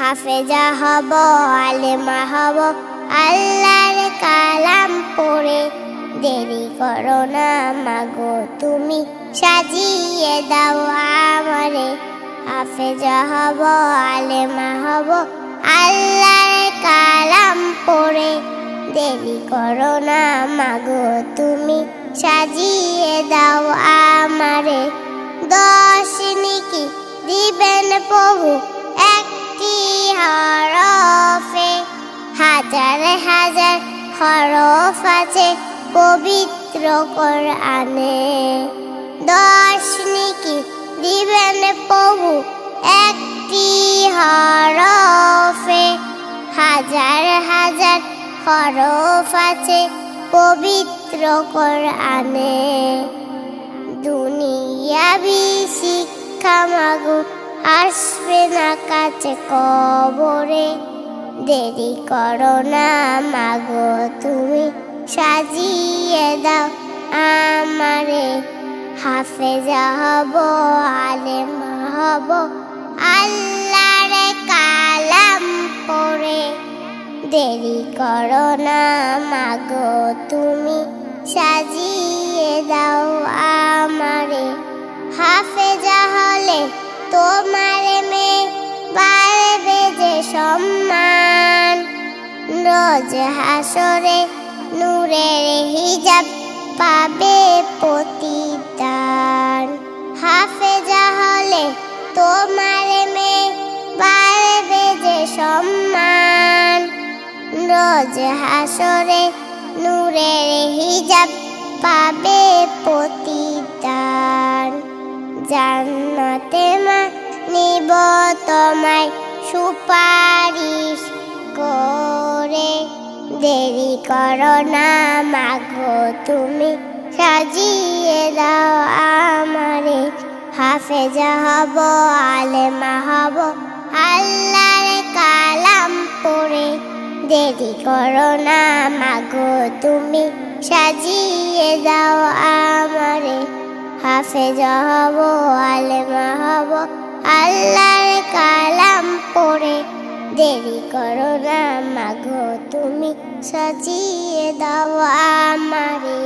হাফেজা হব, আলেমা হব, আল্লাহর কালাম পড়ে। দেরি করো না মাগো তুমি, সাজিয়ে দাও আমারে। হাফেজা হব, আলেমা হব, আল্লাহর কালাম পড়ে। দেরি করো না মাগো তুমি, সাজিয়ে দাও আমারে। 10 নেকি দিবেন প্রভু একটি হরফে, হাজার হাজার হরফ আছে পবিত্র কোরআনে। 10 নেকি দিবেন প্রভু একটি হরফে, হাজার হাজার হরফ আছে পবিত্র কোরআনে। দুনিয়াবি শিক্ষা মাগো আসবে না কাছে কবরে। দেরি করো না মাগো তুমি, সাজিয়ে দাও আমারে। হাফেজা হব, আলেমা হব, আল্লাহর কালাম পড়ে। দেরি করো না মাগো তুমি, সাজিয়ে দাও আমারে। হাফেজা হলে তোমার মেয়ে বাড়বে যে সম্মান, রোজ হাসরে নূরের হিজাব পাবে প্রতিদান। হাফেজা হলে তোমার মেয়ে বাড়বে যে সম্মান, রোজ হাসরে নূরের হিজাব পাবে প্রতিদান। জান্নাতে মা নিব তোমায় সুপারিশ করে। দেরি করো না মাগো তুমি, সাজিয়ে দাও আমারে। হাফেজা হব, আলেমা হব, আল্লাহর কালাম পড়ে। দেরি করো না মাগো তুমি, সাজিয়ে দাও আমারে। হাফেজা হব, আলেমা হব, আল্লাহর কালাম পড়ে। দেরি করো না মাগো তুমি, সাজিয়ে দাও আমারে।